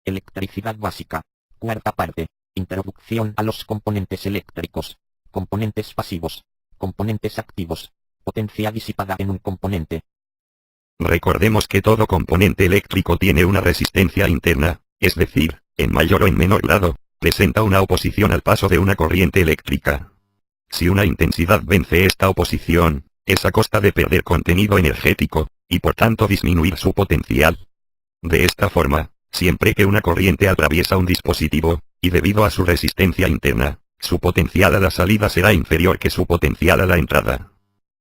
Electricidad básica. Cuarta parte. Introducción a los componentes eléctricos. Componentes pasivos. Componentes activos. Potencia disipada en un componente. Recordemos que todo componente eléctrico tiene una resistencia interna, es decir, en mayor o en menor grado, presenta una oposición al paso de una corriente eléctrica. Si una intensidad vence esta oposición, es a costa de perder contenido energético, y por tanto disminuir su potencial. De esta forma, siempre que una corriente atraviesa un dispositivo, y debido a su resistencia interna, su potencial a la salida será inferior que su potencial a la entrada.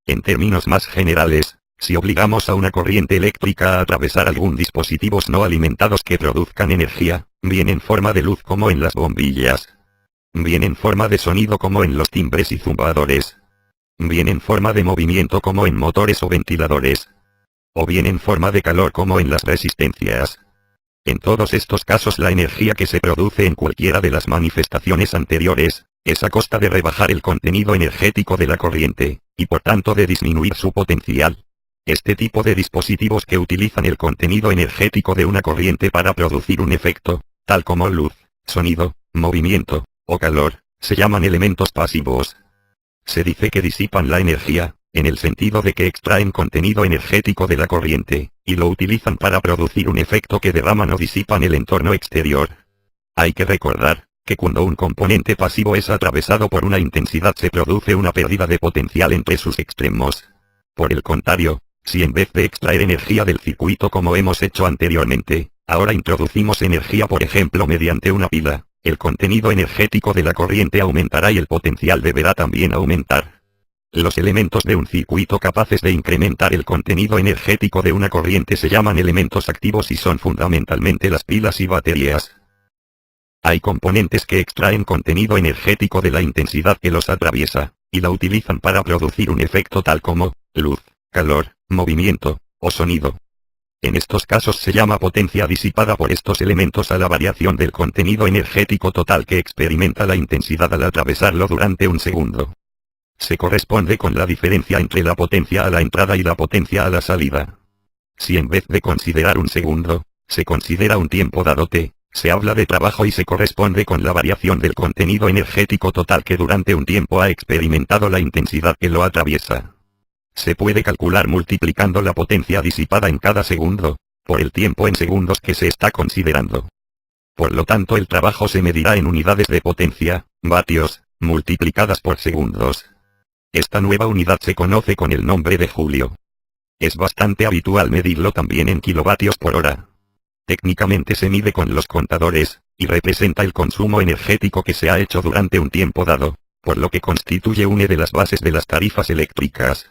En términos más generales, si obligamos a una corriente eléctrica a atravesar algún dispositivo no alimentados que produzcan energía, bien en forma de luz como en las bombillas, bien en forma de sonido como en los timbres y zumbadores, bien en forma de movimiento como en motores o ventiladores, o bien en forma de calor como en las resistencias. En todos estos casos la energía que se produce en cualquiera de las manifestaciones anteriores, es a costa de rebajar el contenido energético de la corriente, y por tanto de disminuir su potencial. Este tipo de dispositivos que utilizan el contenido energético de una corriente para producir un efecto, tal como luz, sonido, movimiento, o calor, se llaman elementos pasivos. Se dice que disipan la energía, en el sentido de que extraen contenido energético de la corriente, y lo utilizan para producir un efecto que derraman o disipan el entorno exterior. Hay que recordar, que cuando un componente pasivo es atravesado por una intensidad se produce una pérdida de potencial entre sus extremos. Por el contrario, si en vez de extraer energía del circuito como hemos hecho anteriormente, ahora introducimos energía por ejemplo mediante una pila, el contenido energético de la corriente aumentará y el potencial deberá también aumentar. Los elementos de un circuito capaces de incrementar el contenido energético de una corriente se llaman elementos activos y son fundamentalmente las pilas y baterías. Hay componentes que extraen contenido energético de la intensidad que los atraviesa, y la utilizan para producir un efecto tal como luz, calor, movimiento, o sonido. En estos casos se llama potencia disipada por estos elementos a la variación del contenido energético total que experimenta la intensidad al atravesarlo durante un segundo. Se corresponde con la diferencia entre la potencia a la entrada y la potencia a la salida. Si en vez de considerar un segundo, se considera un tiempo dado t, se habla de trabajo y se corresponde con la variación del contenido energético total que durante un tiempo ha experimentado la intensidad que lo atraviesa. Se puede calcular multiplicando la potencia disipada en cada segundo, por el tiempo en segundos que se está considerando. Por lo tanto el trabajo se medirá en unidades de potencia, vatios, multiplicadas por segundos. Esta nueva unidad se conoce con el nombre de Julio. Es bastante habitual medirlo también en kilovatios por hora. Técnicamente se mide con los contadores, y representa el consumo energético que se ha hecho durante un tiempo dado, por lo que constituye una de las bases de las tarifas eléctricas.